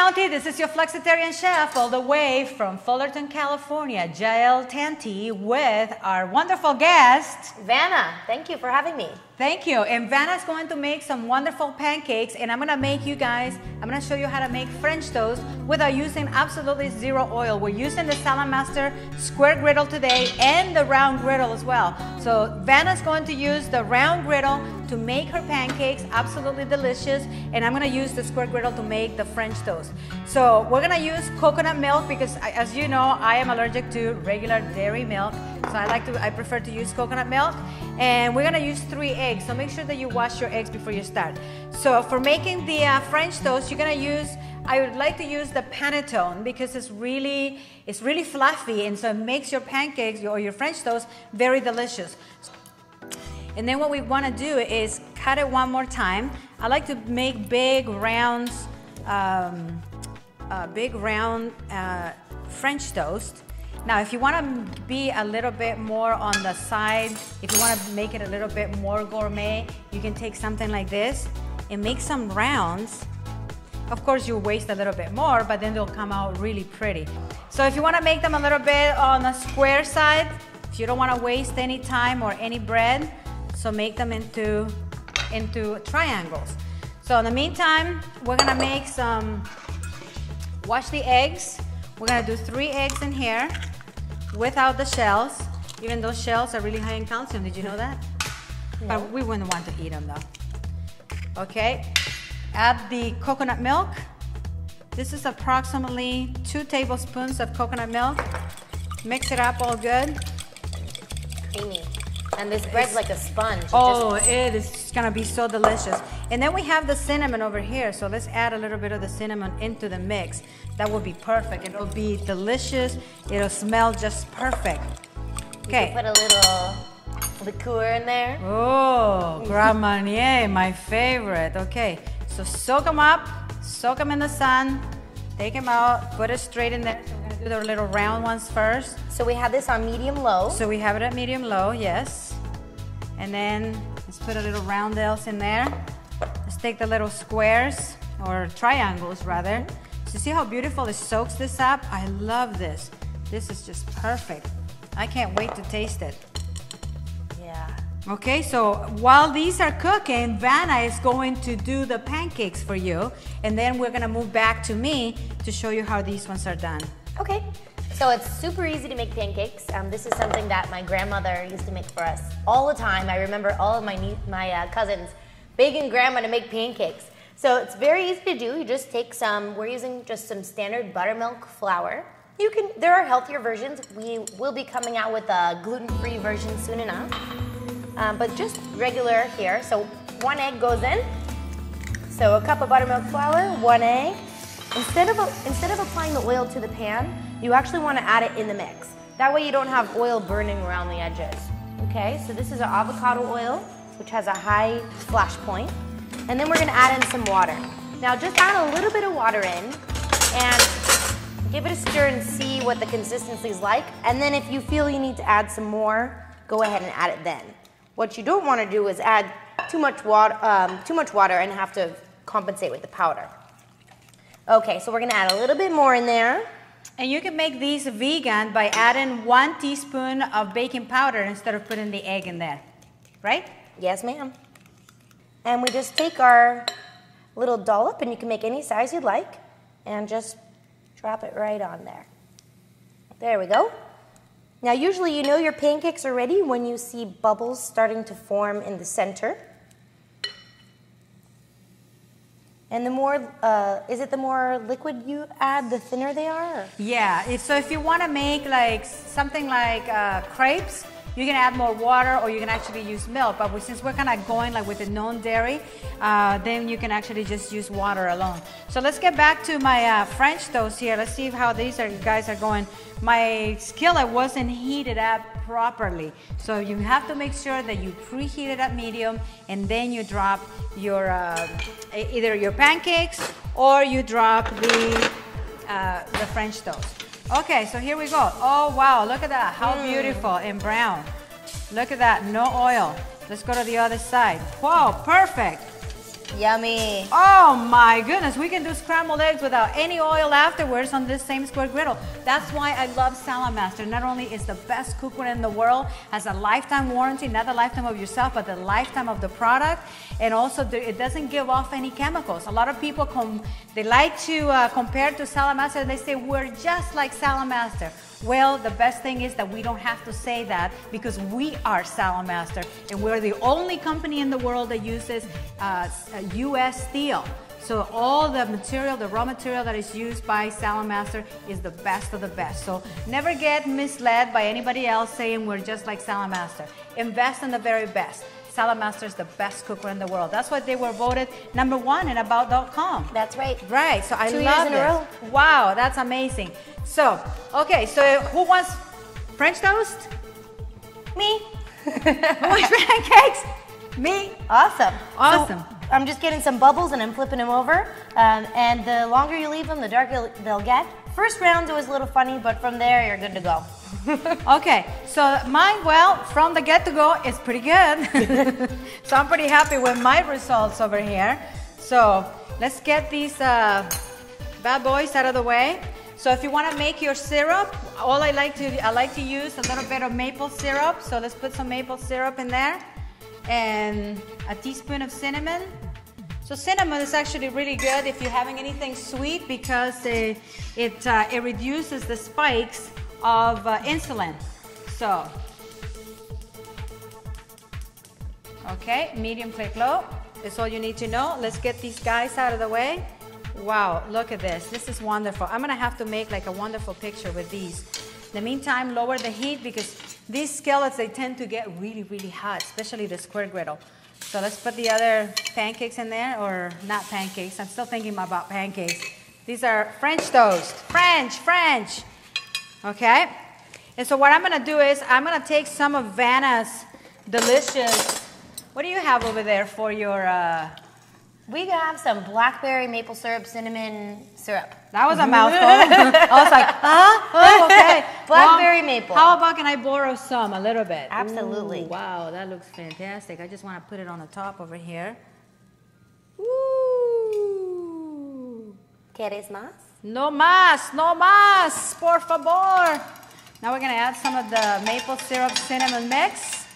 County. This is your Flexitarian chef all the way from Fullerton, California, Jael Tanti, with our wonderful guest, Vanna. Thank you for having me. Thank you. And Vanna's going to make some wonderful pancakes, and I'm going to make you guys, I'm going to show you how to make French toast without using absolutely zero oil. We're using the Saladmaster square griddle today and the round griddle as well. So Vanna's going to use the round griddle to make her pancakes, absolutely delicious, and I'm going to use the square griddle to make the French toast. So we're going to use coconut milk because, as you know, I am allergic to regular dairy milk. So I prefer to use coconut milk, and we're going to use 3 eggs. So make sure that you wash your eggs before you start. So for making the French toast, you're going to use, I would like to use the panettone because it's really fluffy, and so it makes your pancakes or your French toast very delicious. And then what we want to do is cut it one more time. I like to make big round French toast. Now, if you want to be a little bit more on the side, if you want to make it a little bit more gourmet, you can take something like this and make some rounds. Of course, you waste a little bit more, but then they'll come out really pretty. So if you want to make them a little bit on the square side, if you don't want to waste any time or any bread, so make them into triangles. So in the meantime, we're going to make wash the eggs. We're going to do 3 eggs in here without the shells. Even those shells are really high in calcium. Did you know that? No. But we wouldn't want to eat them though. Okay. Add the coconut milk. This is approximately 2 tablespoons of coconut milk. Mix it up all good. Creamy. And this bread's like a sponge. It is gonna be so delicious. And then we have the cinnamon over here. So let's add a little bit of the cinnamon into the mix. That will be perfect. It'll be delicious. It'll smell just perfect. Okay. Put a little liqueur in there. Oh, Grand Marnier, my favorite. Okay, so soak them up, soak them in the sun, take them out, put it straight in there. So we're gonna do the little round ones first. So we have this on medium-low. So we have it at medium-low, yes. And then let's put a little roundels in there. Let's take the little squares, or triangles rather. So see how beautiful it soaks this up? I love this. This is just perfect. I can't wait to taste it. Yeah. Okay, so while these are cooking, Vanna is going to do the pancakes for you, and then we're gonna move back to me to show you how these ones are done. Okay, so it's super easy to make pancakes. This is something that my grandmother used to make for us all the time. I remember all of my cousins begging grandma to make pancakes. So it's very easy to do. You just take we're using just some standard buttermilk flour. There are healthier versions. We will be coming out with a gluten-free version soon enough. But just regular here. So 1 egg goes in. So a cup of buttermilk flour, 1 egg. Instead of applying the oil to the pan, you actually want to add it in the mix. That way you don't have oil burning around the edges. Okay, so this is an avocado oil, which has a high splash point. And then we're going to add in some water. Now just add a little bit of water in and give it a stir and see what the consistency is like. And then if you feel you need to add some more, go ahead and add it then. What you don't want to do is add too much water and have to compensate with the powder. Okay, so we're going to add a little bit more in there. And you can make these vegan by adding 1 teaspoon of baking powder instead of putting the egg in there, right? Yes, ma'am. And we just take our little dollop, and you can make any size you'd like, and just drop it right on there. There we go. Now, usually you know your pancakes are ready when you see bubbles starting to form in the center. And the more liquid you add, the thinner they are? Or? Yeah, so if you want to make like something like crepes, you can add more water, or you can actually use milk. But since we're kind of going like with the non-dairy, then you can actually just use water alone. So let's get back to my French toast here. Let's see how these guys are going. My skillet wasn't heated up properly. So you have to make sure that you preheat it at medium, and then you drop your either your pancakes or you drop the French toast. Okay, so here we go. Oh wow, look at that, how beautiful and brown. Look at that, no oil. Let's go to the other side. Wow, perfect. Yummy. Oh my goodness, we can do scrambled eggs without any oil afterwards on this same square griddle. That's why I love Saladmaster. Not only is the best cookware in the world, has a lifetime warranty, not the lifetime of yourself, but the lifetime of the product. And also it doesn't give off any chemicals. A lot of people they like to compare to Saladmaster. They say we're just like Saladmaster. Well, the best thing is that we don't have to say that because we are Saladmaster, and we're the only company in the world that uses U.S. steel. So all the material, the raw material that is used by Saladmaster is the best of the best. So never get misled by anybody else saying we're just like Saladmaster. Invest in the very best. Saladmaster is the best cookware in the world. That's why they were voted #1 in About.com. That's right. Right, so I 2 love years in a row. Wow, that's amazing. So, okay, so who wants French toast? Me. Who wants pancakes? Me. Awesome. Awesome. So, I'm just getting some bubbles and I'm flipping them over. And the longer you leave them, the darker they'll get. First round's always a little funny, but from there, you're good to go. Okay, so mine, well, from the get-to-go, is pretty good. So I'm pretty happy with my results over here. So let's get these bad boys out of the way. So if you want to make your syrup, I like to use a little bit of maple syrup. So let's put some maple syrup in there, and a teaspoon of cinnamon. So cinnamon is actually really good if you're having anything sweet because it reduces the spikes of insulin. So, okay, medium flake low is all you need to know. Let's get these guys out of the way. Wow, look at this. This is wonderful. I'm gonna have to make like a wonderful picture with these. In the meantime, lower the heat because these skillets, they tend to get really, really hot, especially the square griddle. So let's put the other pancakes in there, or not pancakes. I'm still thinking about pancakes. These are French toast. French. Okay? And so what I'm gonna do is I'm gonna take some of Vanna's delicious, what do you have over there for your, We have some blackberry maple syrup, cinnamon syrup. That was a mouthful. I was like, huh? Oh, okay. Blackberry maple. How about can I borrow some, a little bit? Absolutely. Ooh, wow, that looks fantastic. I just want to put it on the top over here. Ooh. ¿Quieres más? No más, por favor. Now we're going to add some of the maple syrup cinnamon mix.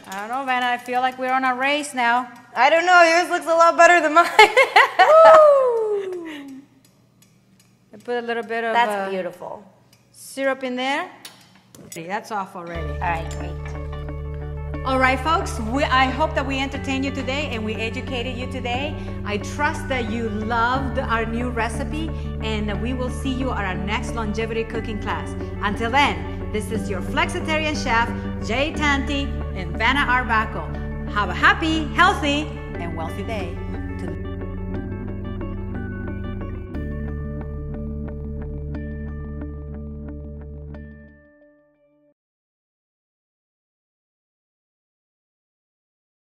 I don't know, Vanna, I feel like we're on a race now. I don't know, yours looks a lot better than mine. I put a little bit of That's beautiful. Syrup in there. That's off already. All right, great. All right, folks, I hope that we entertained you today and we educated you today. I trust that you loved our new recipe, and we will see you at our next longevity cooking class. Until then, this is your flexitarian chef, Tanti and Vanna Arbuckle. Have a happy, healthy, and wealthy day.